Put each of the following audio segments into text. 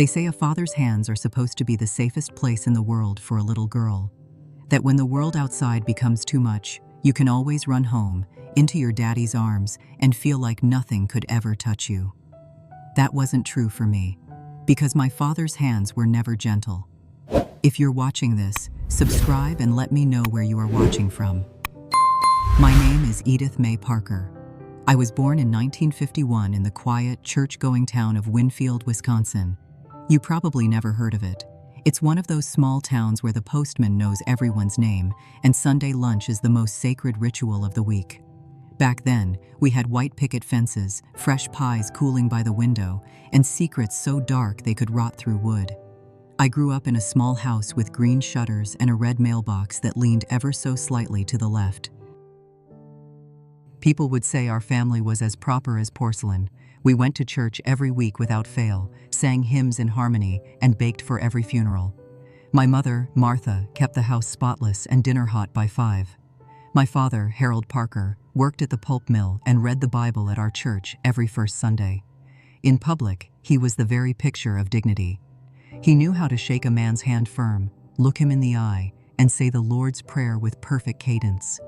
They say a father's hands are supposed to be the safest place in the world for a little girl. That when the world outside becomes too much, you can always run home, into your daddy's arms, and feel like nothing could ever touch you. That wasn't true for me, because my father's hands were never gentle. If you're watching this, subscribe and let me know where you are watching from. My name is Edith Mae Parker. I was born in 1951 in the quiet, church-going town of Winfield, Wisconsin. You probably never heard of it. It's one of those small towns where the postman knows everyone's name, and Sunday lunch is the most sacred ritual of the week. Back then, we had white picket fences, fresh pies cooling by the window, and secrets so dark they could rot through wood. I grew up in a small house with green shutters and a red mailbox that leaned ever so slightly to the left. People would say our family was as proper as porcelain. We went to church every week without fail, sang hymns in harmony, and baked for every funeral. My mother, Martha, kept the house spotless and dinner hot by 5. My father, Harold Parker, worked at the pulp mill and read the Bible at our church every first Sunday. In public, he was the very picture of dignity. He knew how to shake a man's hand firm, look him in the eye, and say the Lord's Prayer with perfect cadence.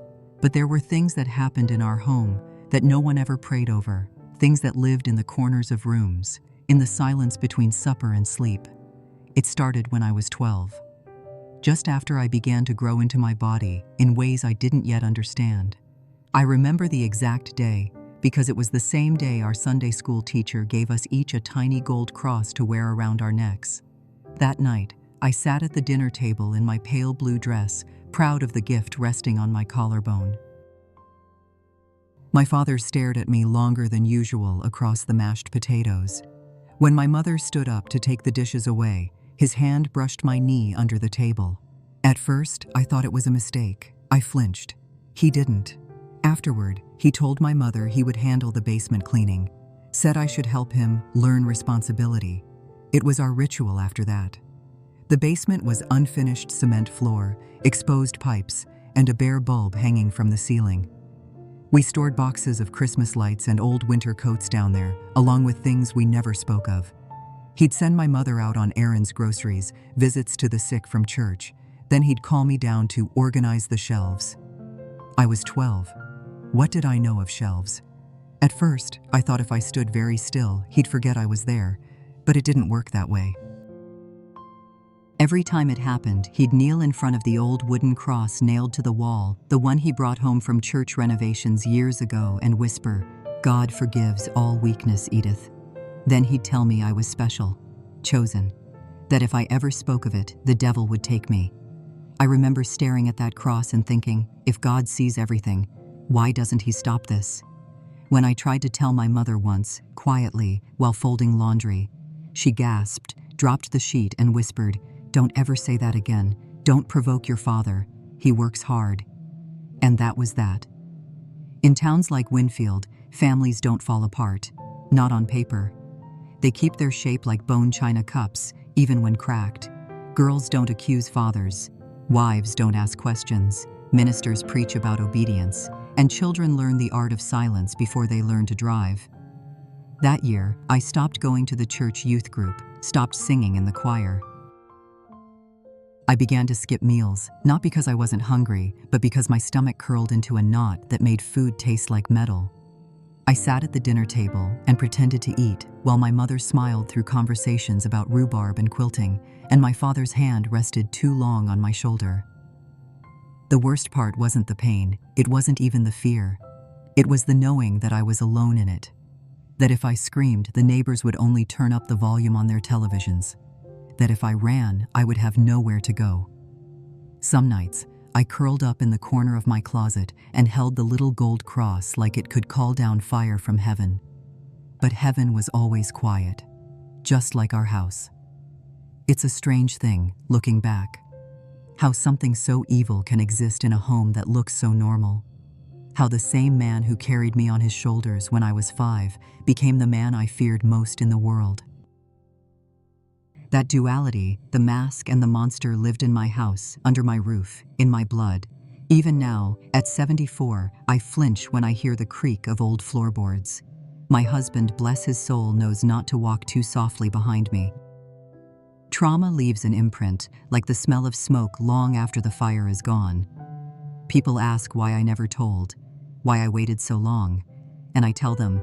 But there were things that happened in our home that no one ever prayed over, things that lived in the corners of rooms, in the silence between supper and sleep. It started when I was 12. Just after I began to grow into my body in ways I didn't yet understand. I remember the exact day because it was the same day our Sunday school teacher gave us each a tiny gold cross to wear around our necks. That night, I sat at the dinner table in my pale blue dress, proud of the gift resting on my collarbone. My father stared at me longer than usual across the mashed potatoes. When my mother stood up to take the dishes away, his hand brushed my knee under the table. At first, I thought it was a mistake. I flinched. He didn't. Afterward, he told my mother he would handle the basement cleaning, said I should help him learn responsibility. It was our ritual after that. The basement was unfinished cement floor, exposed pipes, and a bare bulb hanging from the ceiling. We stored boxes of Christmas lights and old winter coats down there, along with things we never spoke of. He'd send my mother out on errands, groceries, visits to the sick from church. Then he'd call me down to organize the shelves. I was 12. What did I know of shelves? At first, I thought if I stood very still, he'd forget I was there, but it didn't work that way. Every time it happened, he'd kneel in front of the old wooden cross nailed to the wall, the one he brought home from church renovations years ago, and whisper, "God forgives all weakness, Edith." Then he'd tell me I was special, chosen, that if I ever spoke of it, the devil would take me. I remember staring at that cross and thinking, if God sees everything, why doesn't he stop this? When I tried to tell my mother once, quietly, while folding laundry, she gasped, dropped the sheet, and whispered, "Don't ever say that again. Don't provoke your father. He works hard." And that was that. In towns like Winfield, families don't fall apart, not on paper. They keep their shape like bone china cups, even when cracked. Girls don't accuse fathers. Wives don't ask questions. Ministers preach about obedience. And children learn the art of silence before they learn to drive. That year, I stopped going to the church youth group, stopped singing in the choir. I began to skip meals, not because I wasn't hungry, but because my stomach curled into a knot that made food taste like metal. I sat at the dinner table and pretended to eat, while my mother smiled through conversations about rhubarb and quilting, and my father's hand rested too long on my shoulder. The worst part wasn't the pain, it wasn't even the fear. It was the knowing that I was alone in it. That if I screamed, the neighbors would only turn up the volume on their televisions. That if I ran, I would have nowhere to go. Some nights, I curled up in the corner of my closet and held the little gold cross like it could call down fire from heaven. But heaven was always quiet, just like our house. It's a strange thing, looking back, how something so evil can exist in a home that looks so normal. How the same man who carried me on his shoulders when I was 5 became the man I feared most in the world. That duality, the mask and the monster, lived in my house, under my roof, in my blood. Even now, at 74, I flinch when I hear the creak of old floorboards. My husband, bless his soul, knows not to walk too softly behind me. Trauma leaves an imprint, like the smell of smoke long after the fire is gone. People ask why I never told, why I waited so long, and I tell them,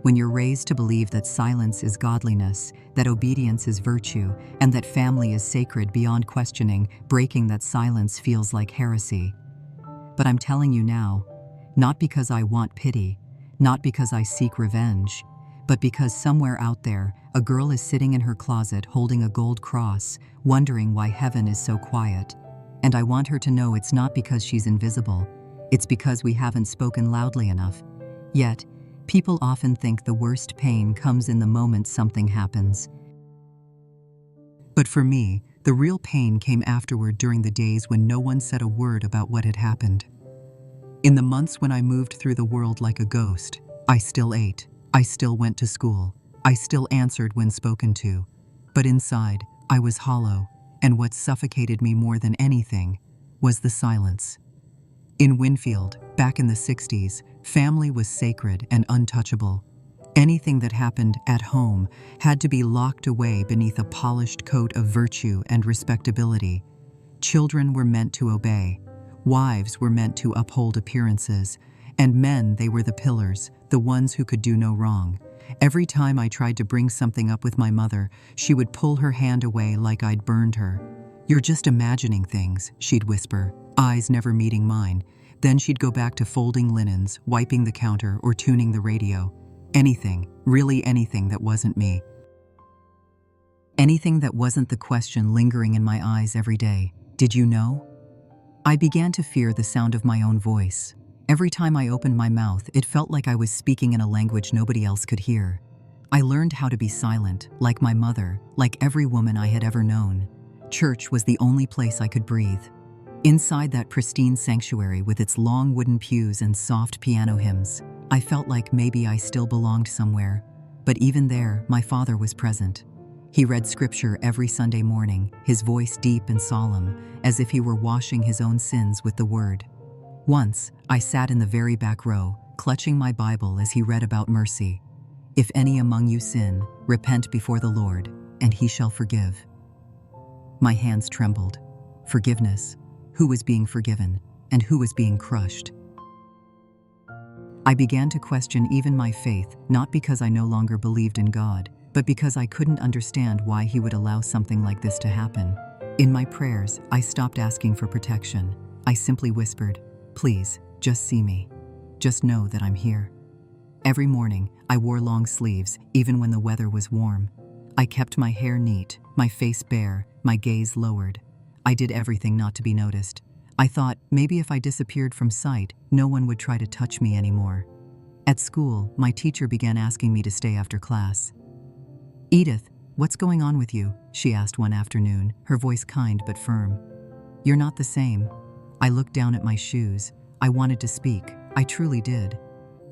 when you're raised to believe that silence is godliness, that obedience is virtue, and that family is sacred beyond questioning, breaking that silence feels like heresy. But I'm telling you now, not because I want pity, not because I seek revenge, but because somewhere out there, a girl is sitting in her closet holding a gold cross, wondering why heaven is so quiet. And I want her to know it's not because she's invisible, it's because we haven't spoken loudly enough. Yet, people often think the worst pain comes in the moment something happens. But for me, the real pain came afterward during the days when no one said a word about what had happened. In the months when I moved through the world like a ghost, I still ate, I still went to school, I still answered when spoken to. But inside, I was hollow, and what suffocated me more than anything was the silence. In Winfield, back in the 60s, family was sacred and untouchable. Anything that happened at home had to be locked away beneath a polished coat of virtue and respectability. Children were meant to obey. Wives were meant to uphold appearances. And men, they were the pillars, the ones who could do no wrong. Every time I tried to bring something up with my mother, she would pull her hand away like I'd burned her. "You're just imagining things," she'd whisper, eyes never meeting mine. Then she'd go back to folding linens, wiping the counter, or tuning the radio. Anything, really anything that wasn't me. Anything that wasn't the question lingering in my eyes every day. Did you know? I began to fear the sound of my own voice. Every time I opened my mouth, it felt like I was speaking in a language nobody else could hear. I learned how to be silent, like my mother, like every woman I had ever known. Church was the only place I could breathe. Inside that pristine sanctuary with its long wooden pews and soft piano hymns, I felt like maybe I still belonged somewhere. But even there, my father was present. He read scripture every Sunday morning, his voice deep and solemn, as if he were washing his own sins with the word. Once, I sat in the very back row, clutching my Bible as he read about mercy. "If any among you sin, repent before the Lord, and he shall forgive." My hands trembled. Forgiveness. Who was being forgiven, and who was being crushed? I began to question even my faith, not because I no longer believed in God, but because I couldn't understand why he would allow something like this to happen. In my prayers, I stopped asking for protection. I simply whispered, "Please, just see me. Just know that I'm here." Every morning, I wore long sleeves, even when the weather was warm. I kept my hair neat, my face bare, my gaze lowered. I did everything not to be noticed. I thought maybe if I disappeared from sight, no one would try to touch me anymore. At school, my teacher began asking me to stay after class. "Edith, what's going on with you?" she asked one afternoon, her voice kind but firm. "You're not the same." I looked down at my shoes. I wanted to speak. I truly did.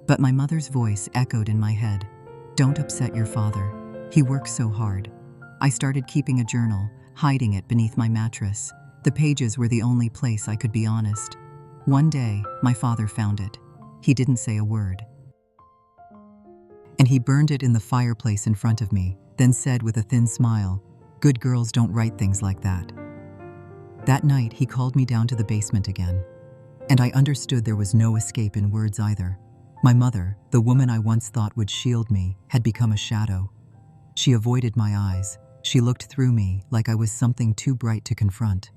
But my mother's voice echoed in my head. "Don't upset your father. He works so hard." I started keeping a journal, hiding it beneath my mattress. The pages were the only place I could be honest. One day, my father found it. He didn't say a word. And he burned it in the fireplace in front of me, then said with a thin smile, "Good girls don't write things like that." That night, he called me down to the basement again. And I understood there was no escape in words either. My mother, the woman I once thought would shield me, had become a shadow. She avoided my eyes. She looked through me like I was something too bright to confront.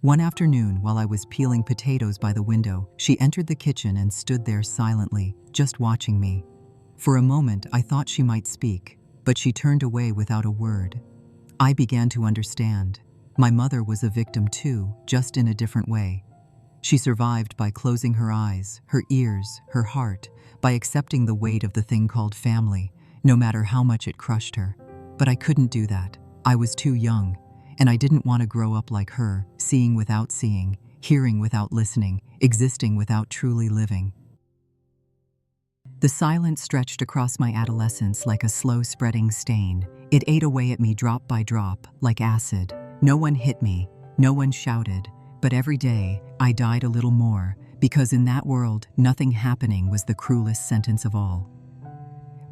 One afternoon, while I was peeling potatoes by the window, she entered the kitchen and stood there silently, just watching me. For a moment, I thought she might speak, but she turned away without a word. I began to understand. My mother was a victim too, just in a different way. She survived by closing her eyes, her ears, her heart, by accepting the weight of the thing called family, no matter how much it crushed her. But I couldn't do that. I was too young, and I didn't want to grow up like her, seeing without seeing, hearing without listening, existing without truly living. The silence stretched across my adolescence like a slow-spreading stain. It ate away at me drop by drop, like acid. No one hit me, no one shouted, but every day I died a little more, because in that world, nothing happening was the cruelest sentence of all.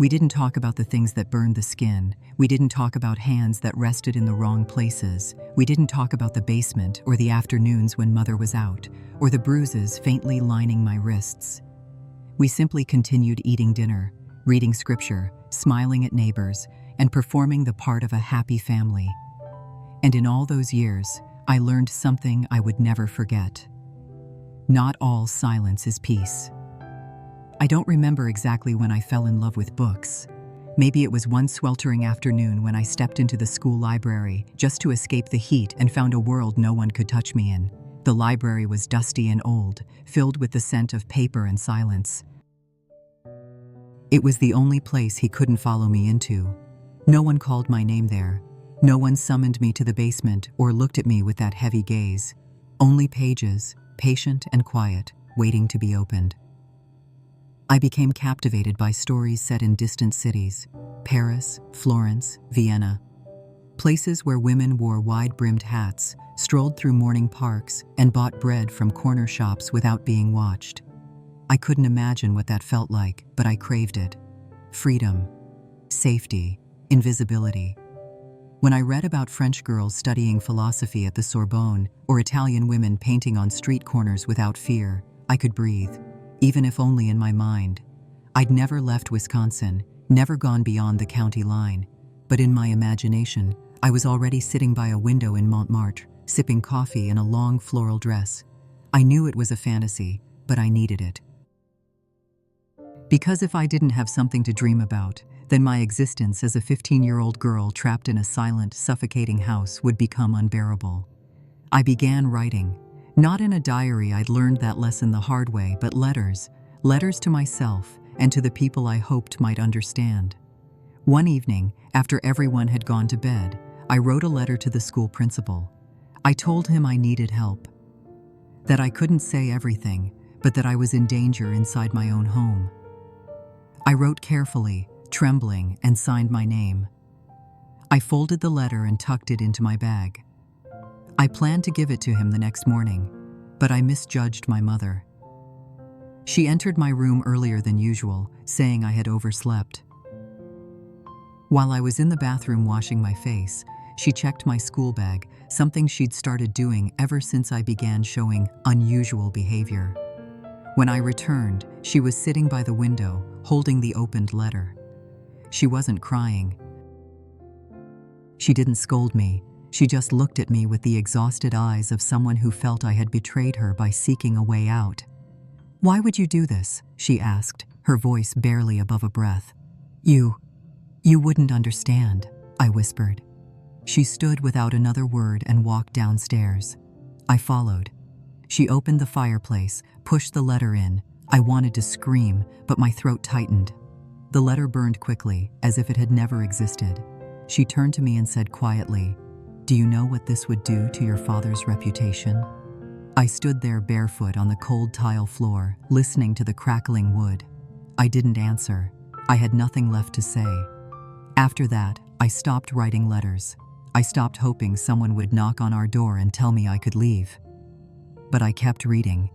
We didn't talk about the things that burned the skin. We didn't talk about hands that rested in the wrong places. We didn't talk about the basement or the afternoons when Mother was out, or the bruises faintly lining my wrists. We simply continued eating dinner, reading scripture, smiling at neighbors, and performing the part of a happy family. And in all those years, I learned something I would never forget. Not all silence is peace. I don't remember exactly when I fell in love with books. Maybe it was one sweltering afternoon when I stepped into the school library just to escape the heat and found a world no one could touch me in. The library was dusty and old, filled with the scent of paper and silence. It was the only place he couldn't follow me into. No one called my name there. No one summoned me to the basement or looked at me with that heavy gaze. Only pages, patient and quiet, waiting to be opened. I became captivated by stories set in distant cities, Paris, Florence, Vienna. Places where women wore wide-brimmed hats, strolled through morning parks, and bought bread from corner shops without being watched. I couldn't imagine what that felt like, but I craved it. Freedom, safety, invisibility. When I read about French girls studying philosophy at the Sorbonne or Italian women painting on street corners without fear, I could breathe, even if only in my mind. I'd never left Wisconsin, never gone beyond the county line, but in my imagination, I was already sitting by a window in Montmartre, sipping coffee in a long floral dress. I knew it was a fantasy, but I needed it. Because if I didn't have something to dream about, then my existence as a 15-year-old girl trapped in a silent, suffocating house would become unbearable. I began writing. Not in a diary, I'd learned that lesson the hard way, but letters to myself and to the people I hoped might understand. One evening, after everyone had gone to bed, I wrote a letter to the school principal. I told him I needed help, that I couldn't say everything, but that I was in danger inside my own home. I wrote carefully, trembling, and signed my name. I folded the letter and tucked it into my bag. I planned to give it to him the next morning, but I misjudged my mother. She entered my room earlier than usual, saying I had overslept. While I was in the bathroom washing my face, she checked my school bag, something she'd started doing ever since I began showing unusual behavior. When I returned, she was sitting by the window, holding the opened letter. She wasn't crying. She didn't scold me. She just looked at me with the exhausted eyes of someone who felt I had betrayed her by seeking a way out. "Why would you do this?" she asked, her voice barely above a breath. You wouldn't understand," I whispered. She stood without another word and walked downstairs. I followed. She opened the fireplace, pushed the letter in. I wanted to scream, but my throat tightened. The letter burned quickly, as if it had never existed. She turned to me and said quietly, "Do you know what this would do to your father's reputation?" I stood there barefoot on the cold tile floor, listening to the crackling wood. I didn't answer. I had nothing left to say. After that, I stopped writing letters. I stopped hoping someone would knock on our door and tell me I could leave. But I kept reading.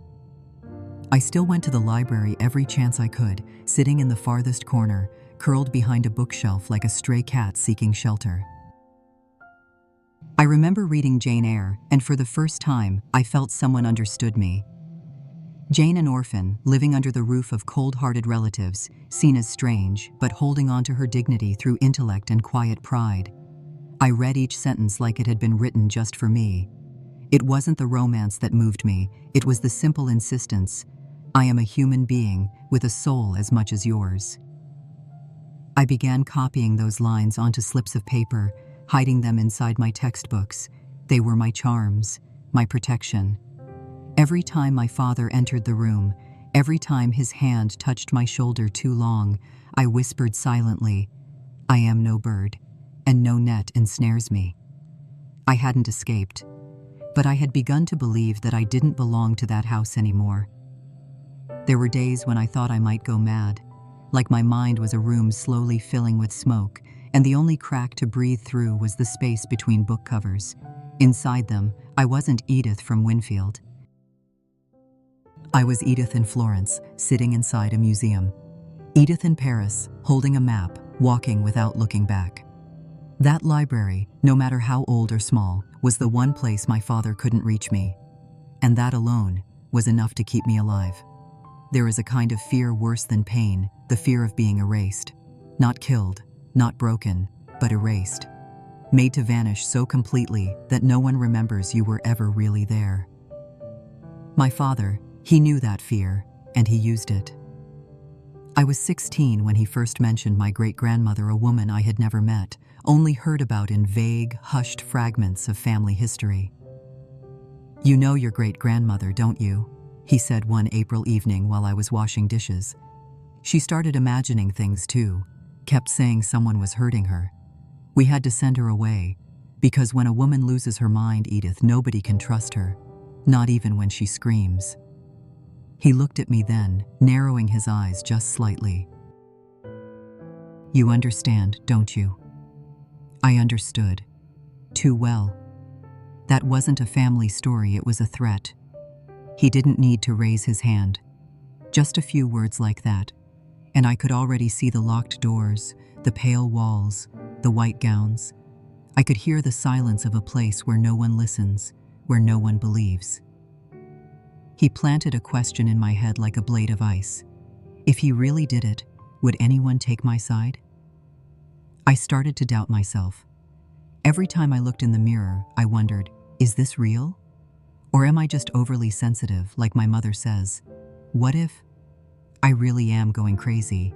I still went to the library every chance I could, sitting in the farthest corner, curled behind a bookshelf like a stray cat seeking shelter. I remember reading Jane Eyre, and for the first time, I felt someone understood me. Jane, an orphan, living under the roof of cold-hearted relatives, seen as strange, but holding on to her dignity through intellect and quiet pride. I read each sentence like it had been written just for me. It wasn't the romance that moved me, it was the simple insistence. I am a human being with a soul as much as yours. I began copying those lines onto slips of paper, hiding them inside my textbooks. They were my charms, my protection. Every time my father entered the room, every time his hand touched my shoulder too long, I whispered silently, "I am no bird, and no net ensnares me." I hadn't escaped, but I had begun to believe that I didn't belong to that house anymore. There were days when I thought I might go mad, like my mind was a room slowly filling with smoke, and the only crack to breathe through was the space between book covers. Inside them, I wasn't Edith from Winfield. I was Edith in Florence, sitting inside a museum. Edith in Paris, holding a map, walking without looking back. That library, no matter how old or small, was the one place my father couldn't reach me. And that alone was enough to keep me alive. There is a kind of fear worse than pain, the fear of being erased. Not killed, not broken, but erased. Made to vanish so completely that no one remembers you were ever really there. My father, he knew that fear, and he used it. I was 16 when he first mentioned my great-grandmother, a woman I had never met, only heard about in vague, hushed fragments of family history. "You know your great-grandmother, don't you?" he said one April evening while I was washing dishes. She started imagining things too, kept saying someone was hurting her. We had to send her away, because when a woman loses her mind, Edith, nobody can trust her, not even when she screams. He looked at me then, narrowing his eyes just slightly. "You understand, don't you?" I understood. Too well. That wasn't a family story, it was a threat. He didn't need to raise his hand. Just a few words like that, and I could already see the locked doors, the pale walls, the white gowns. I could hear the silence of a place where no one listens, where no one believes. He planted a question in my head like a blade of ice. If he really did it, would anyone take my side? I started to doubt myself. Every time I looked in the mirror, I wondered, is this real? Or am I just overly sensitive, like my mother says? What if I really am going crazy?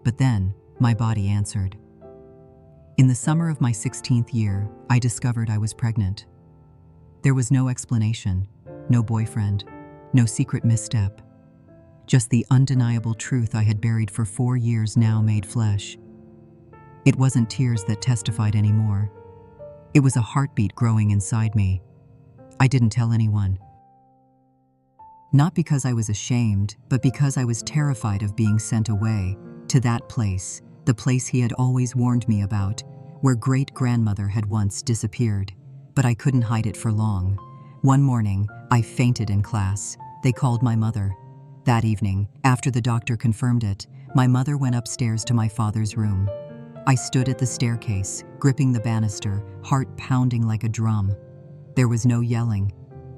But then, my body answered. In the summer of my 16th year, I discovered I was pregnant. There was no explanation, no boyfriend, no secret misstep. Just the undeniable truth I had buried for 4 years now made flesh. It wasn't tears that testified anymore. It was a heartbeat growing inside me. I didn't tell anyone. Not because I was ashamed, but because I was terrified of being sent away, to that place, the place he had always warned me about, where great-grandmother had once disappeared. But I couldn't hide it for long. One morning, I fainted in class. They called my mother. That evening, after the doctor confirmed it, my mother went upstairs to my father's room. I stood at the staircase, gripping the banister, heart pounding like a drum. There was no yelling,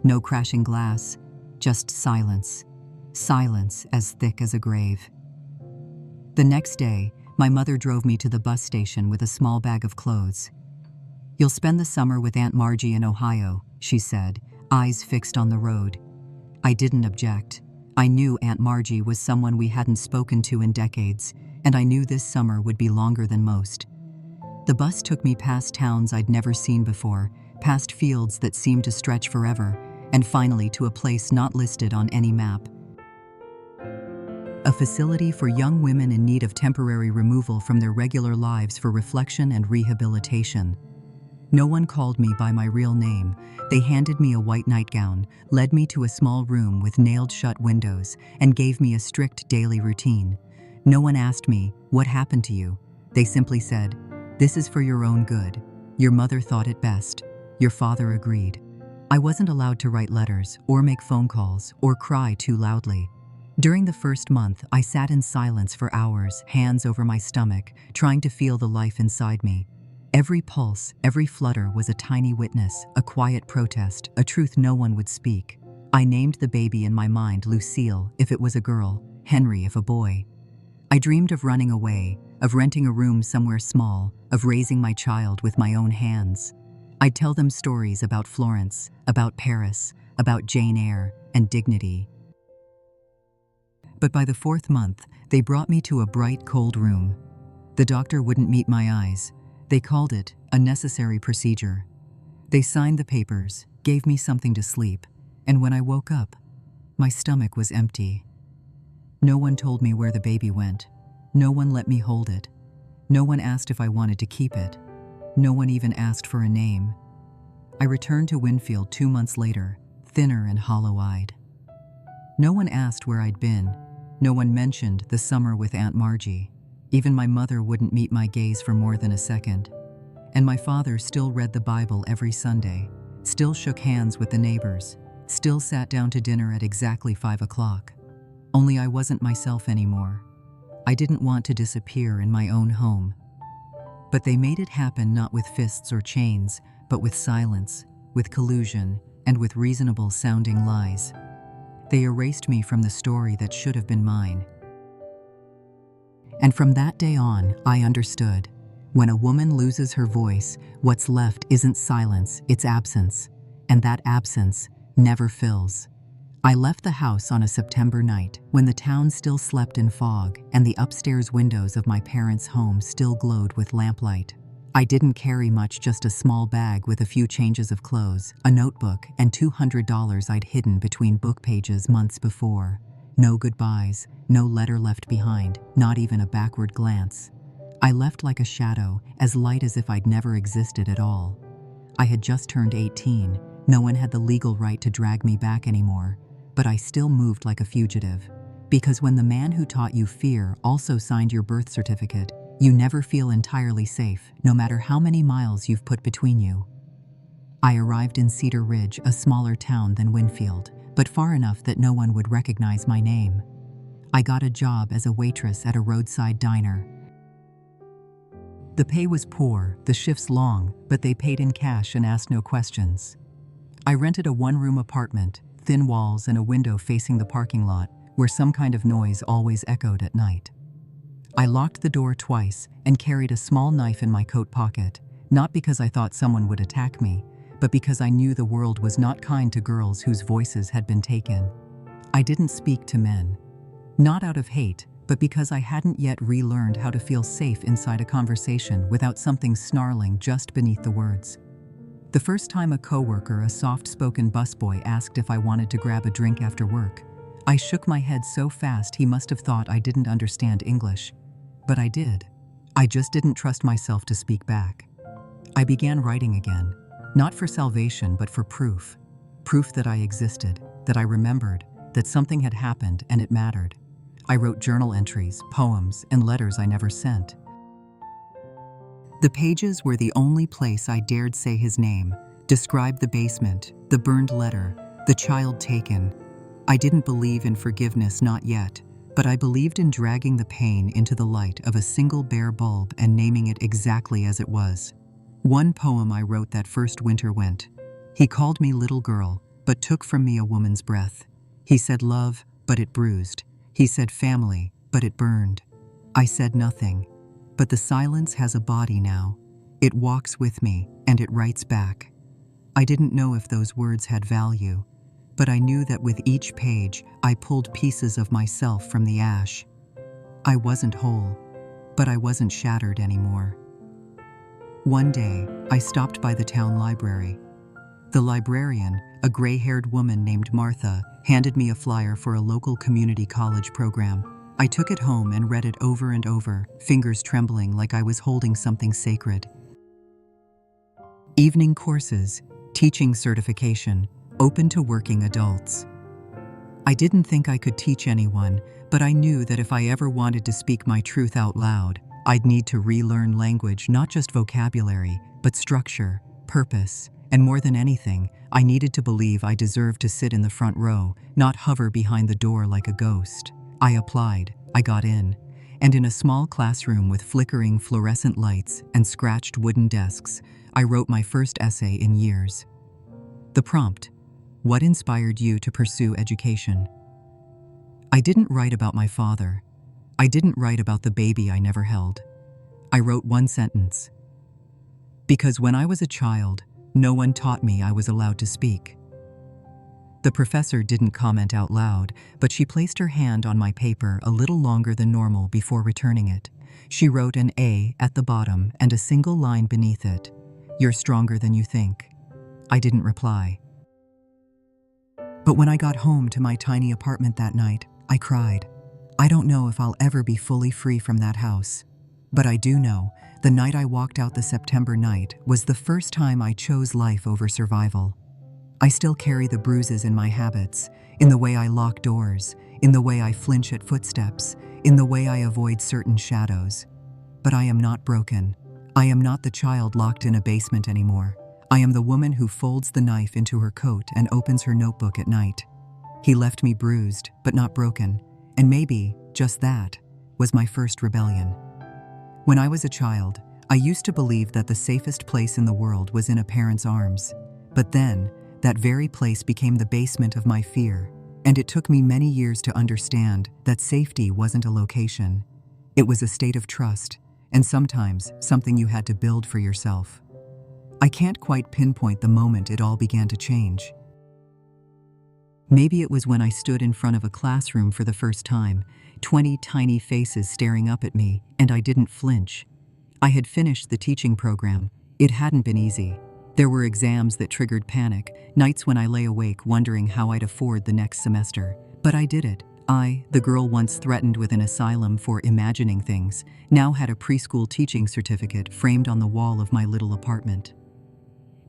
no crashing glass, just silence. Silence as thick as a grave. The next day, my mother drove me to the bus station with a small bag of clothes. "You'll spend the summer with Aunt Margie in Ohio," she said, eyes fixed on the road. I didn't object. I knew Aunt Margie was someone we hadn't spoken to in decades, and I knew this summer would be longer than most. The bus took me past towns I'd never seen before, past fields that seemed to stretch forever, and finally to a place not listed on any map. A facility for young women in need of temporary removal from their regular lives for reflection and rehabilitation. No one called me by my real name. They handed me a white nightgown, led me to a small room with nailed-shut windows, and gave me a strict daily routine. No one asked me, "What happened to you?" They simply said, "This is for your own good. Your mother thought it best. Your father agreed." I wasn't allowed to write letters, or make phone calls, or cry too loudly. During the first month, I sat in silence for hours, hands over my stomach, trying to feel the life inside me. Every pulse, every flutter was a tiny witness, a quiet protest, a truth no one would speak. I named the baby in my mind Lucille if it was a girl, Henry if a boy. I dreamed of running away, of renting a room somewhere small, of raising my child with my own hands. I'd tell them stories about Florence, about Paris, about Jane Eyre, and dignity. But by the 4th month, they brought me to a bright, cold room. The doctor wouldn't meet my eyes. They called it a necessary procedure. They signed the papers, gave me something to sleep, and when I woke up, my stomach was empty. No one told me where the baby went. No one let me hold it. No one asked if I wanted to keep it. No one even asked for a name. I returned to Winfield 2 months later, thinner and hollow-eyed. No one asked where I'd been. No one mentioned the summer with Aunt Margie. Even my mother wouldn't meet my gaze for more than a second. And my father still read the Bible every Sunday, still shook hands with the neighbors, still sat down to dinner at exactly 5 o'clock. Only I wasn't myself anymore. I didn't want to disappear in my own home. But they made it happen not with fists or chains, but with silence, with collusion, and with reasonable-sounding lies. They erased me from the story that should have been mine. And from that day on, I understood. When a woman loses her voice, what's left isn't silence, it's absence. And that absence never fills. I left the house on a September night when the town still slept in fog and the upstairs windows of my parents' home still glowed with lamplight. I didn't carry much, just a small bag with a few changes of clothes, a notebook, and $200 I'd hidden between book pages months before. No goodbyes, no letter left behind, not even a backward glance. I left like a shadow, as light as if I'd never existed at all. I had just turned 18. No one had the legal right to drag me back anymore. But I still moved like a fugitive. Because when the man who taught you fear also signed your birth certificate, you never feel entirely safe, no matter how many miles you've put between you. I arrived in Cedar Ridge, a smaller town than Winfield, but far enough that no one would recognize my name. I got a job as a waitress at a roadside diner. The pay was poor, the shifts long, but they paid in cash and asked no questions. I rented a one-room apartment, thin walls and a window facing the parking lot, where some kind of noise always echoed at night. I locked the door twice and carried a small knife in my coat pocket, not because I thought someone would attack me, but because I knew the world was not kind to girls whose voices had been taken. I didn't speak to men. Not out of hate, but because I hadn't yet relearned how to feel safe inside a conversation without something snarling just beneath the words. The first time a coworker, a soft-spoken busboy, asked if I wanted to grab a drink after work, I shook my head so fast he must have thought I didn't understand English. But I did. I just didn't trust myself to speak back. I began writing again, not for salvation but for proof. Proof that I existed, that I remembered, that something had happened and it mattered. I wrote journal entries, poems, and letters I never sent. The pages were the only place I dared say his name, describe the basement, the burned letter, the child taken. I didn't believe in forgiveness, not yet, but I believed in dragging the pain into the light of a single bare bulb and naming it exactly as it was. One poem I wrote that first winter went, "He called me little girl, but took from me a woman's breath. He said love, but it bruised. He said family, but it burned. I said nothing. But the silence has a body now. It walks with me, and it writes back." I didn't know if those words had value, but I knew that with each page, I pulled pieces of myself from the ash. I wasn't whole, but I wasn't shattered anymore. One day, I stopped by the town library. The librarian, a gray-haired woman named Martha, handed me a flyer for a local community college program. I took it home and read it over and over, fingers trembling like I was holding something sacred. Evening courses, teaching certification, open to working adults. I didn't think I could teach anyone, but I knew that if I ever wanted to speak my truth out loud, I'd need to relearn language, not just vocabulary, but structure, purpose, and more than anything, I needed to believe I deserved to sit in the front row, not hover behind the door like a ghost. I applied, I got in, and in a small classroom with flickering fluorescent lights and scratched wooden desks, I wrote my first essay in years. The prompt: what inspired you to pursue education? I didn't write about my father. I didn't write about the baby I never held. I wrote one sentence. Because when I was a child, no one taught me I was allowed to speak. The professor didn't comment out loud, but she placed her hand on my paper a little longer than normal before returning it. She wrote an A at the bottom and a single line beneath it. "You're stronger than you think." I didn't reply. But when I got home to my tiny apartment that night, I cried. I don't know if I'll ever be fully free from that house. But I do know, the night I walked out, the September night, was the first time I chose life over survival. I still carry the bruises in my habits, in the way I lock doors, in the way I flinch at footsteps, in the way I avoid certain shadows. But I am not broken. I am not the child locked in a basement anymore. I am the woman who folds the knife into her coat and opens her notebook at night. He left me bruised, but not broken. And maybe, just that, was my first rebellion. When I was a child, I used to believe that the safest place in the world was in a parent's arms. But then, that very place became the basement of my fear, and it took me many years to understand that safety wasn't a location. It was a state of trust, and sometimes something you had to build for yourself. I can't quite pinpoint the moment it all began to change. Maybe it was when I stood in front of a classroom for the first time, 20 tiny faces staring up at me, and I didn't flinch. I had finished the teaching program. It hadn't been easy. There were exams that triggered panic, nights when I lay awake wondering how I'd afford the next semester. But I did it. I, the girl once threatened with an asylum for imagining things, now had a preschool teaching certificate framed on the wall of my little apartment.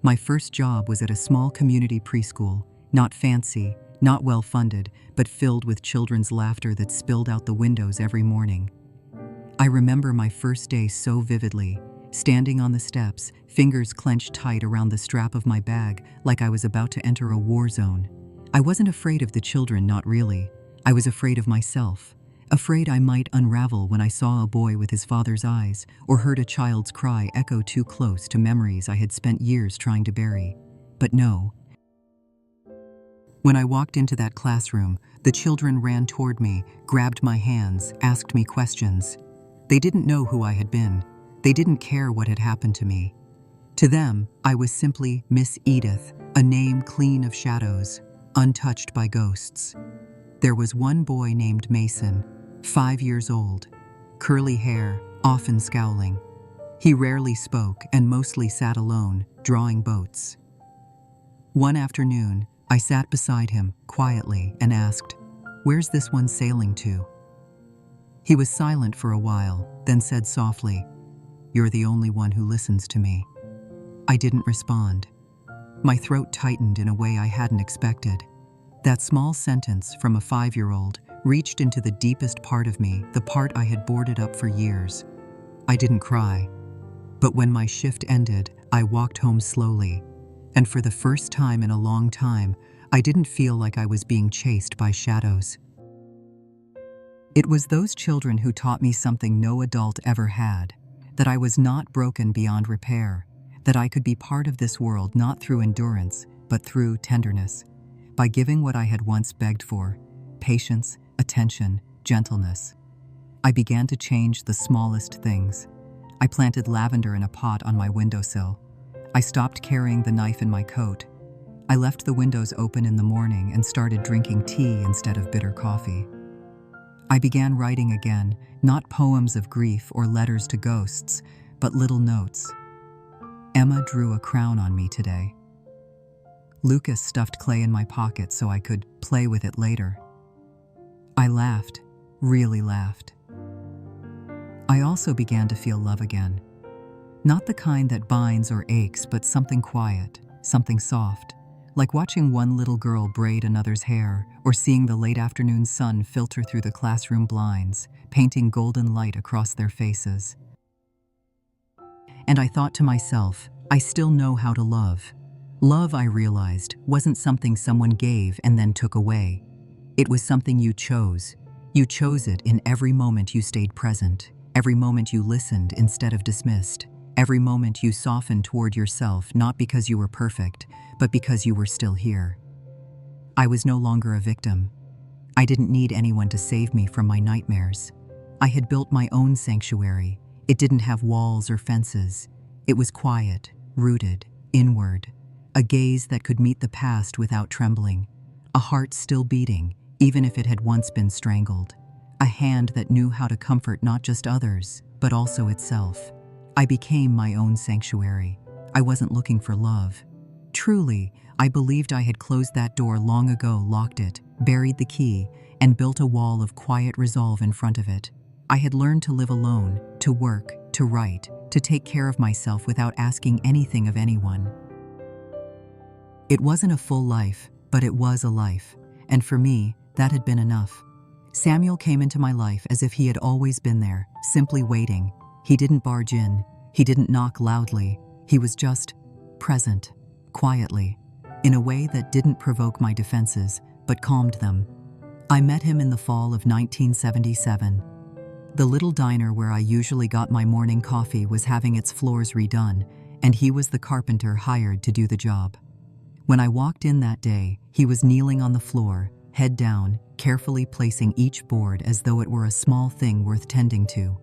My first job was at a small community preschool, not fancy, not well-funded, but filled with children's laughter that spilled out the windows every morning. I remember my first day so vividly, standing on the steps, fingers clenched tight around the strap of my bag like I was about to enter a war zone. I wasn't afraid of the children, not really. I was afraid of myself, afraid I might unravel when I saw a boy with his father's eyes or heard a child's cry echo too close to memories I had spent years trying to bury. But no. When I walked into that classroom, the children ran toward me, grabbed my hands, asked me questions. They didn't know who I had been. They didn't care what had happened to me. To them, I was simply Miss Edith, a name clean of shadows, untouched by ghosts. There was one boy named Mason, 5 years old, curly hair, often scowling. He rarely spoke and mostly sat alone, drawing boats. One afternoon, I sat beside him, quietly, and asked, "Where's this one sailing to?" He was silent for a while, then said softly, "You're the only one who listens to me." I didn't respond. My throat tightened in a way I hadn't expected. That small sentence from a 5-year-old reached into the deepest part of me, the part I had boarded up for years. I didn't cry. But when my shift ended, I walked home slowly. And for the first time in a long time, I didn't feel like I was being chased by shadows. It was those children who taught me something no adult ever had, that I was not broken beyond repair, that I could be part of this world not through endurance, but through tenderness, by giving what I had once begged for: patience, attention, gentleness. I began to change the smallest things. I planted lavender in a pot on my windowsill. I stopped carrying the knife in my coat. I left the windows open in the morning and started drinking tea instead of bitter coffee. I began writing again, not poems of grief or letters to ghosts, but little notes. Emma drew a crown on me today. Lucas stuffed clay in my pocket so I could play with it later. I laughed, really laughed. I also began to feel love again. Not the kind that binds or aches, but something quiet, something soft, like watching one little girl braid another's hair or seeing the late afternoon sun filter through the classroom blinds, painting golden light across their faces. And I thought to myself, I still know how to love. Love, I realized, wasn't something someone gave and then took away. It was something you chose. You chose it in every moment you stayed present, every moment you listened instead of dismissed, every moment you softened toward yourself, not because you were perfect, but because you were still here. I was no longer a victim. I didn't need anyone to save me from my nightmares. I had built my own sanctuary. It didn't have walls or fences. It was quiet, rooted, inward, a gaze that could meet the past without trembling, a heart still beating, even if it had once been strangled, a hand that knew how to comfort not just others, but also itself. I became my own sanctuary. I wasn't looking for love. Truly, I believed I had closed that door long ago, locked it, buried the key, and built a wall of quiet resolve in front of it. I had learned to live alone, to work, to write, to take care of myself without asking anything of anyone. It wasn't a full life, but it was a life, and for me, that had been enough. Samuel came into my life as if he had always been there, simply waiting. He didn't barge in, he didn't knock loudly, he was just present, quietly, in a way that didn't provoke my defenses, but calmed them. I met him in the fall of 1977. The little diner where I usually got my morning coffee was having its floors redone, and he was the carpenter hired to do the job. When I walked in that day, he was kneeling on the floor, head down, carefully placing each board as though it were a small thing worth tending to.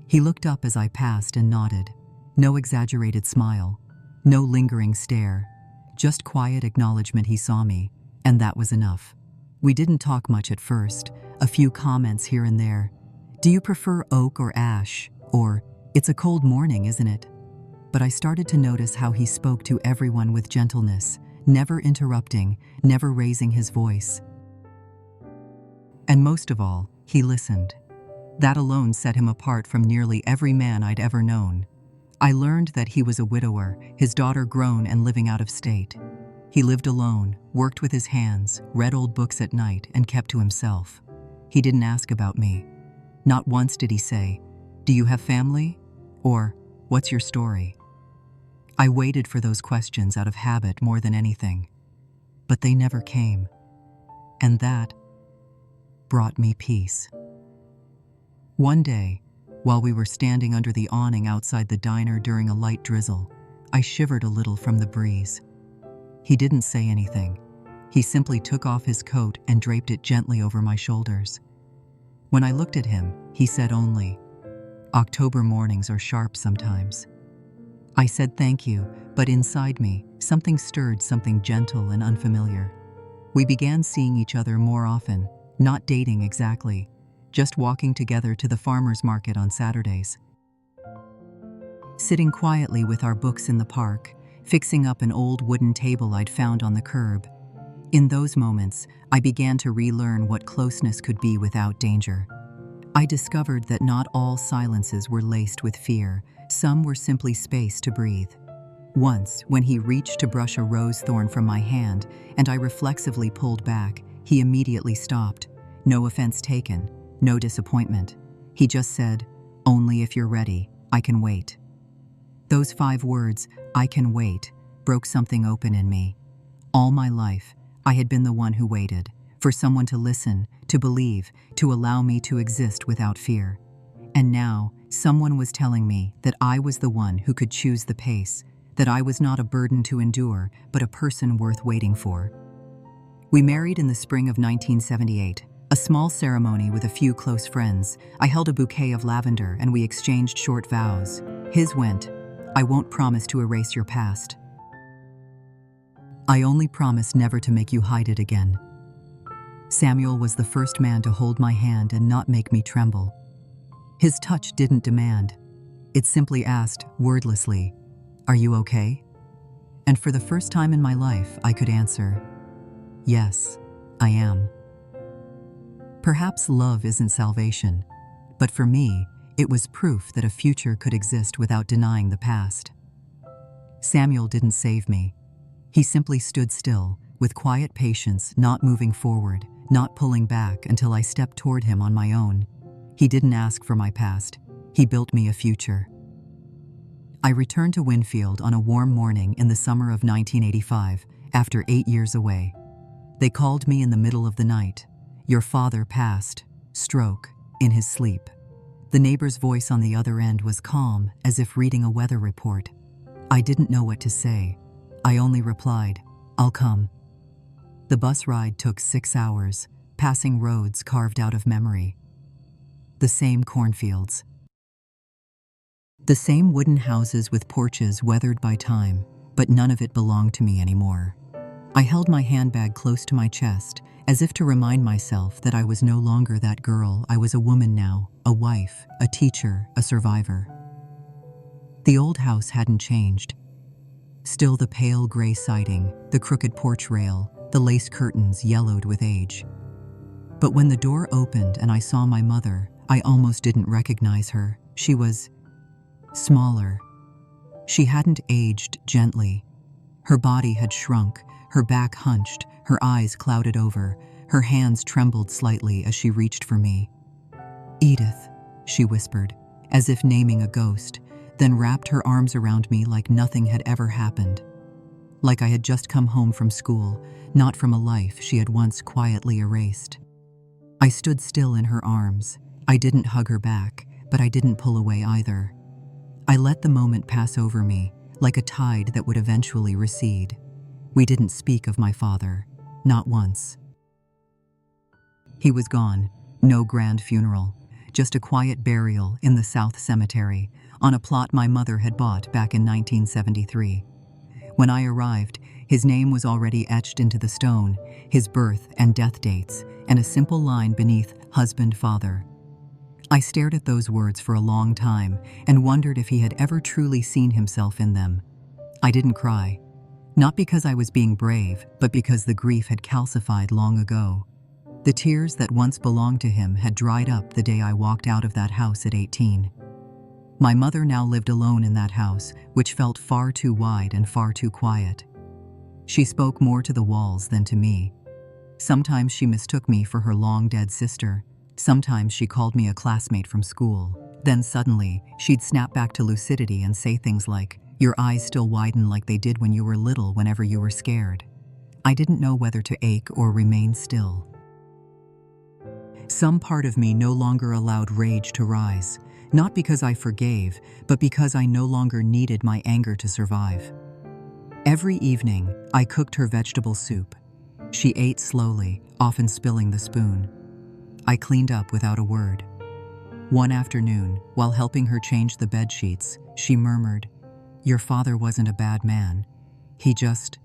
He looked up as I passed and nodded. No exaggerated smile, no lingering stare, just quiet acknowledgement he saw me, and that was enough. We didn't talk much at first, a few comments here and there. Do you prefer oak or ash? Or, it's a cold morning, isn't it? But I started to notice how he spoke to everyone with gentleness, never interrupting, never raising his voice. And most of all, he listened. That alone set him apart from nearly every man I'd ever known. I learned that he was a widower, his daughter grown and living out of state. He lived alone, worked with his hands, read old books at night, and kept to himself. He didn't ask about me. Not once did he say, "Do you have family?" Or, "What's your story?" I waited for those questions out of habit more than anything. But they never came. And that brought me peace. One day, while we were standing under the awning outside the diner during a light drizzle, I shivered a little from the breeze. He didn't say anything. He simply took off his coat and draped it gently over my shoulders. When I looked at him, he said only, "October mornings are sharp sometimes." I said thank you, but inside me, something stirred, something gentle and unfamiliar. We began seeing each other more often, not dating exactly, just walking together to the farmer's market on Saturdays. Sitting quietly with our books in the park, fixing up an old wooden table I'd found on the curb. In those moments, I began to relearn what closeness could be without danger. I discovered that not all silences were laced with fear. Some were simply space to breathe. Once, when he reached to brush a rose thorn from my hand, and I reflexively pulled back, he immediately stopped. No offense taken, no disappointment. He just said, "Only if you're ready, I can wait." Those 5 words, "I can wait," broke something open in me. All my life, I had been the one who waited, for someone to listen, to believe, to allow me to exist without fear. And now, someone was telling me that I was the one who could choose the pace, that I was not a burden to endure, but a person worth waiting for. We married in the spring of 1978, a small ceremony with a few close friends. I held a bouquet of lavender and we exchanged short vows. His went, "I won't promise to erase your past. I only promise never to make you hide it again." Samuel was the first man to hold my hand and not make me tremble. His touch didn't demand. It simply asked, wordlessly, "Are you okay?" And for the first time in my life, I could answer, "Yes, I am." Perhaps love isn't salvation, but for me, it was proof that a future could exist without denying the past. Samuel didn't save me. He simply stood still, with quiet patience, not moving forward, not pulling back until I stepped toward him on my own. He didn't ask for my past. He built me a future. I returned to Winfield on a warm morning in the summer of 1985, after 8 years away. They called me in the middle of the night. "Your father passed, stroke, in his sleep." The neighbor's voice on the other end was calm, as if reading a weather report. I didn't know what to say. I only replied, "I'll come." The bus ride took 6 hours, passing roads carved out of memory. The same cornfields. The same wooden houses with porches weathered by time, but none of it belonged to me anymore. I held my handbag close to my chest, as if to remind myself that I was no longer that girl. I was a woman now, a wife, a teacher, a survivor. The old house hadn't changed. Still the pale gray siding, the crooked porch rail, the lace curtains yellowed with age. But when the door opened and I saw my mother, I almost didn't recognize her. She was smaller. She hadn't aged gently. Her body had shrunk, her back hunched, her eyes clouded over, her hands trembled slightly as she reached for me. "Edith," she whispered, as if naming a ghost, then wrapped her arms around me like nothing had ever happened. Like I had just come home from school, not from a life she had once quietly erased. I stood still in her arms, I didn't hug her back, but I didn't pull away either. I let the moment pass over me, like a tide that would eventually recede. We didn't speak of my father, not once. He was gone, no grand funeral, just a quiet burial in the South Cemetery, on a plot my mother had bought back in 1973. When I arrived, his name was already etched into the stone, his birth and death dates, and a simple line beneath husband-father. I stared at those words for a long time and wondered if he had ever truly seen himself in them. I didn't cry, not because I was being brave, but because the grief had calcified long ago. The tears that once belonged to him had dried up the day I walked out of that house at 18. My mother now lived alone in that house, which felt far too wide and far too quiet. She spoke more to the walls than to me. Sometimes she mistook me for her long-dead sister. Sometimes she called me a classmate from school. Then suddenly, she'd snap back to lucidity and say things like, "Your eyes still widen like they did when you were little whenever you were scared." I didn't know whether to ache or remain still. Some part of me no longer allowed rage to rise, not because I forgave, but because I no longer needed my anger to survive. Every evening, I cooked her vegetable soup. She ate slowly, often spilling the spoon. I cleaned up without a word. One afternoon, while helping her change the bed sheets, she murmured, "Your father wasn't a bad man. He just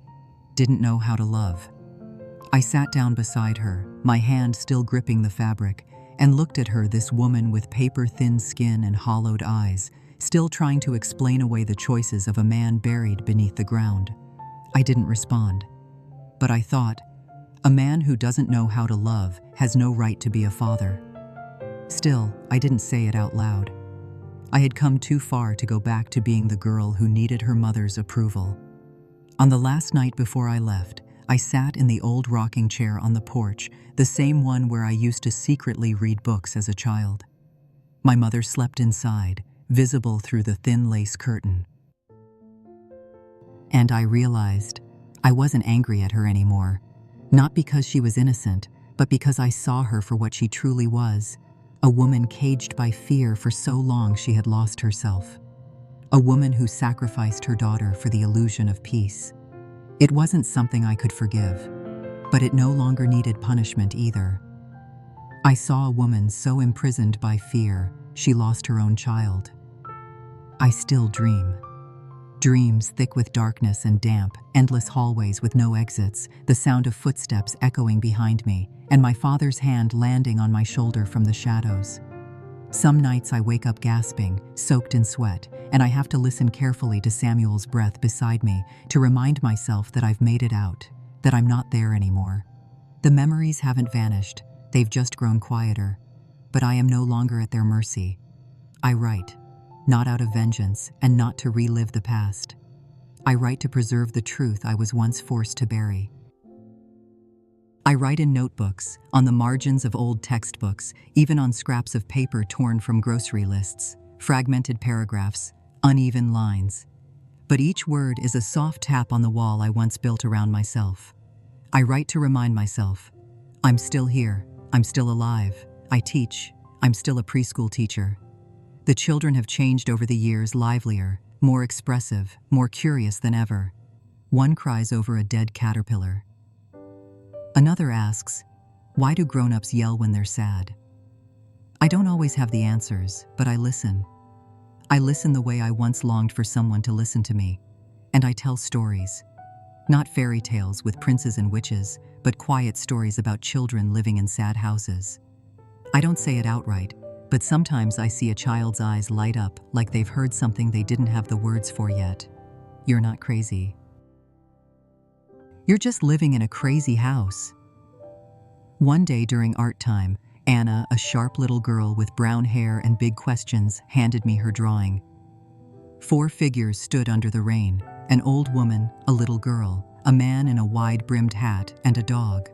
didn't know how to love." I sat down beside her, my hand still gripping the fabric, and looked at her, this woman with paper-thin skin and hollowed eyes, still trying to explain away the choices of a man buried beneath the ground. I didn't respond. But I thought, a man who doesn't know how to love has no right to be a father. Still, I didn't say it out loud. I had come too far to go back to being the girl who needed her mother's approval. On the last night before I left, I sat in the old rocking chair on the porch, the same one where I used to secretly read books as a child. My mother slept inside, visible through the thin lace curtain. And I realized I wasn't angry at her anymore, not because she was innocent, but because I saw her for what she truly was, a woman caged by fear for so long she had lost herself. A woman who sacrificed her daughter for the illusion of peace. It wasn't something I could forgive, but it no longer needed punishment either. I saw a woman so imprisoned by fear, she lost her own child. I still dream. Dreams thick with darkness and damp, endless hallways with no exits, the sound of footsteps echoing behind me, and my father's hand landing on my shoulder from the shadows. Some nights I wake up gasping, soaked in sweat, and I have to listen carefully to Samuel's breath beside me to remind myself that I've made it out, that I'm not there anymore. The memories haven't vanished, they've just grown quieter, but I am no longer at their mercy. I write, not out of vengeance and not to relive the past. I write to preserve the truth I was once forced to bury. I write in notebooks, on the margins of old textbooks, even on scraps of paper torn from grocery lists, fragmented paragraphs, uneven lines. But each word is a soft tap on the wall I once built around myself. I write to remind myself, I'm still here, I'm still alive, I teach, I'm still a preschool teacher. The children have changed over the years, livelier, more expressive, more curious than ever. One cries over a dead caterpillar. Another asks, why do grown-ups yell when they're sad? I don't always have the answers, but I listen. I listen the way I once longed for someone to listen to me. And I tell stories. Not fairy tales with princes and witches, but quiet stories about children living in sad houses. I don't say it outright, but sometimes I see a child's eyes light up like they've heard something they didn't have the words for yet. You're not crazy. You're just living in a crazy house. One day during art time, Anna, a sharp little girl with brown hair and big questions, handed me her drawing. 4 figures stood under the rain: an old woman, a little girl, a man in a wide-brimmed hat, and a dog.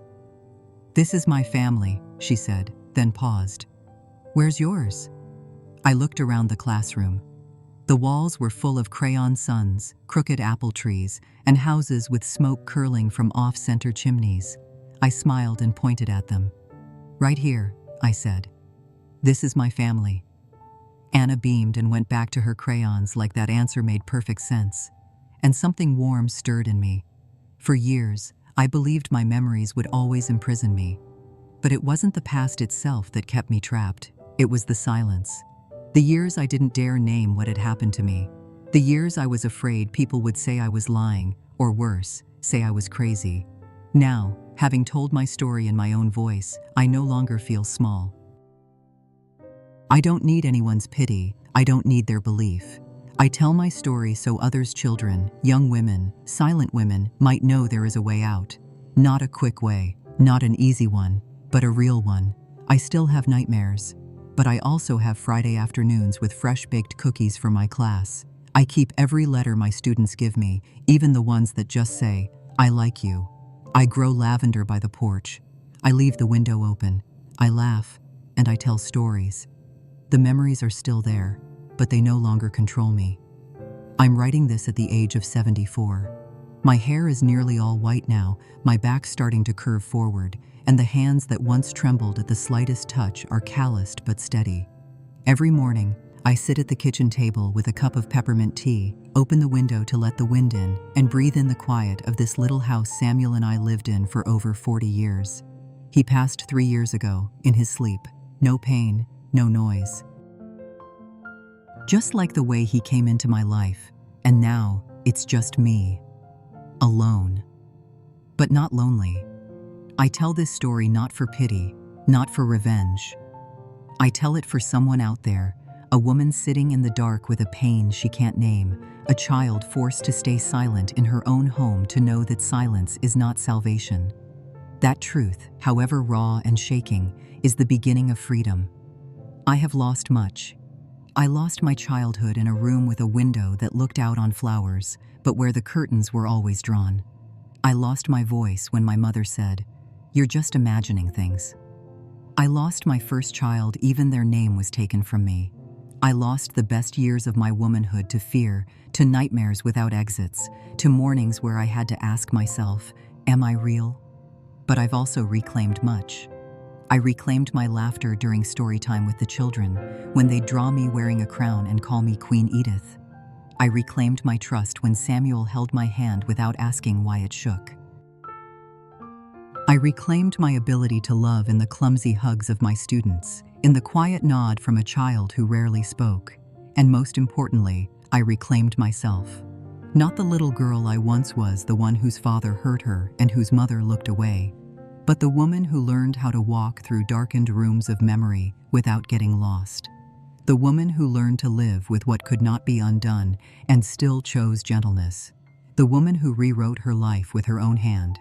"This is my family," she said, then paused. "Where's yours?" I looked around the classroom. The walls were full of crayon suns, crooked apple trees, and houses with smoke curling from off-center chimneys. I smiled and pointed at them. "Right here," I said. This is my family." Anna beamed and went back to her crayons like that answer made perfect sense. And something warm stirred in me. For years, I believed my memories would always imprison me. But it wasn't the past itself that kept me trapped. It was the silence. The years I didn't dare name what had happened to me. The years I was afraid people would say I was lying, or worse, say I was crazy. Now, having told my story in my own voice, I no longer feel small. I don't need anyone's pity. I don't need their belief. I tell my story so others' children, young women, silent women, might know there is a way out. Not a quick way, not an easy one, but a real one. I still have nightmares, but I also have Friday afternoons with fresh-baked cookies for my class. I keep every letter my students give me, even the ones that just say, "I like you." I grow lavender by the porch. I leave the window open. I laugh, and I tell stories. The memories are still there, but they no longer control me. I'm writing this at the age of 74. My hair is nearly all white now, my back starting to curve forward, and the hands that once trembled at the slightest touch are calloused but steady. Every morning, I sit at the kitchen table with a cup of peppermint tea, open the window to let the wind in, and breathe in the quiet of this little house Samuel and I lived in for over 40 years. He passed 3 years ago, in his sleep. No pain, no noise. Just like the way he came into my life, and now it's just me. Alone. But not lonely. I tell this story not for pity, not for revenge. I tell it for someone out there, a woman sitting in the dark with a pain she can't name, a child forced to stay silent in her own home to know that silence is not salvation. That truth, however raw and shaking, is the beginning of freedom. I have lost much. I lost my childhood in a room with a window that looked out on flowers, but where the curtains were always drawn. I lost my voice when my mother said, "You're just imagining things." I lost my first child, even their name was taken from me. I lost the best years of my womanhood to fear, to nightmares without exits, to mornings where I had to ask myself, am I real? But I've also reclaimed much. I reclaimed my laughter during story time with the children, when they'd draw me wearing a crown and call me Queen Edith. I reclaimed my trust when Samuel held my hand without asking why it shook. I reclaimed my ability to love in the clumsy hugs of my students, in the quiet nod from a child who rarely spoke. And most importantly, I reclaimed myself. Not the little girl I once was, the one whose father hurt her and whose mother looked away, but the woman who learned how to walk through darkened rooms of memory without getting lost. The woman who learned to live with what could not be undone and still chose gentleness. The woman who rewrote her life with her own hand.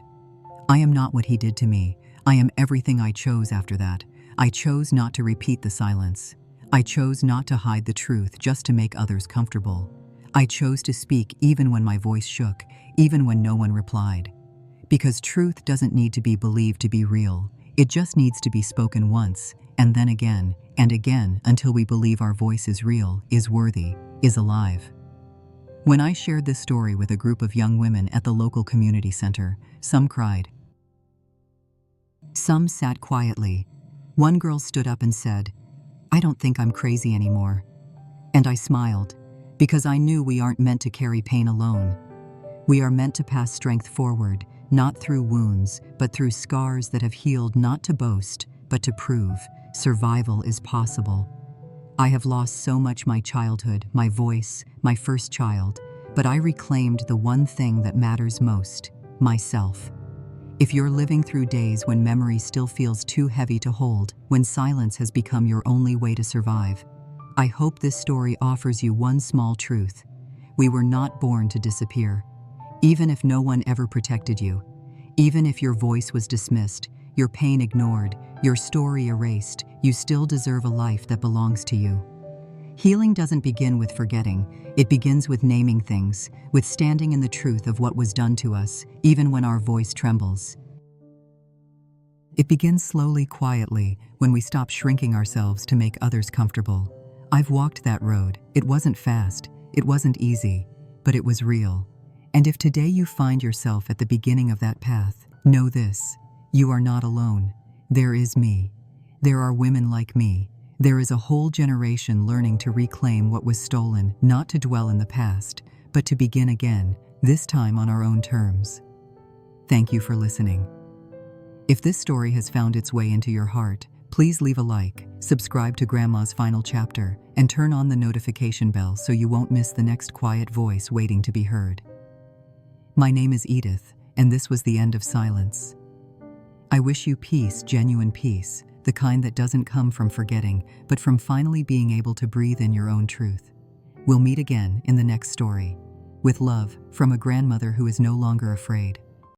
I am not what he did to me. I am everything I chose after that. I chose not to repeat the silence. I chose not to hide the truth just to make others comfortable. I chose to speak even when my voice shook, even when no one replied. Because truth doesn't need to be believed to be real. It just needs to be spoken once, and then again, and again, until we believe our voice is real, is worthy, is alive. When I shared this story with a group of young women at the local community center, some cried. Some sat quietly. One girl stood up and said, "I don't think I'm crazy anymore." And I smiled, because I knew we aren't meant to carry pain alone. We are meant to pass strength forward, not through wounds, but through scars that have healed, not to boast, but to prove survival is possible. I have lost so much: my childhood, my voice, my first child, but I reclaimed the one thing that matters most, myself. If you're living through days when memory still feels too heavy to hold, when silence has become your only way to survive, I hope this story offers you one small truth. We were not born to disappear. Even if no one ever protected you, even if your voice was dismissed, your pain ignored, your story erased, you still deserve a life that belongs to you. Healing doesn't begin with forgetting, it begins with naming things, with standing in the truth of what was done to us, even when our voice trembles. It begins slowly, quietly, when we stop shrinking ourselves to make others comfortable. I've walked that road. It wasn't fast, it wasn't easy, but it was real. And if today you find yourself at the beginning of that path, know this: you are not alone. There is me. There are women like me, There is a whole generation learning to reclaim what was stolen, not to dwell in the past, but to begin again, this time on our own terms. Thank you for listening. If this story has found its way into your heart, please leave a like, subscribe to Grandma's Final Chapter, and turn on the notification bell so you won't miss the next quiet voice waiting to be heard. My name is Edith, and this was The End of Silence. I wish you peace, genuine peace, the kind that doesn't come from forgetting, but from finally being able to breathe in your own truth. We'll meet again in the next story. With love, from a grandmother who is no longer afraid.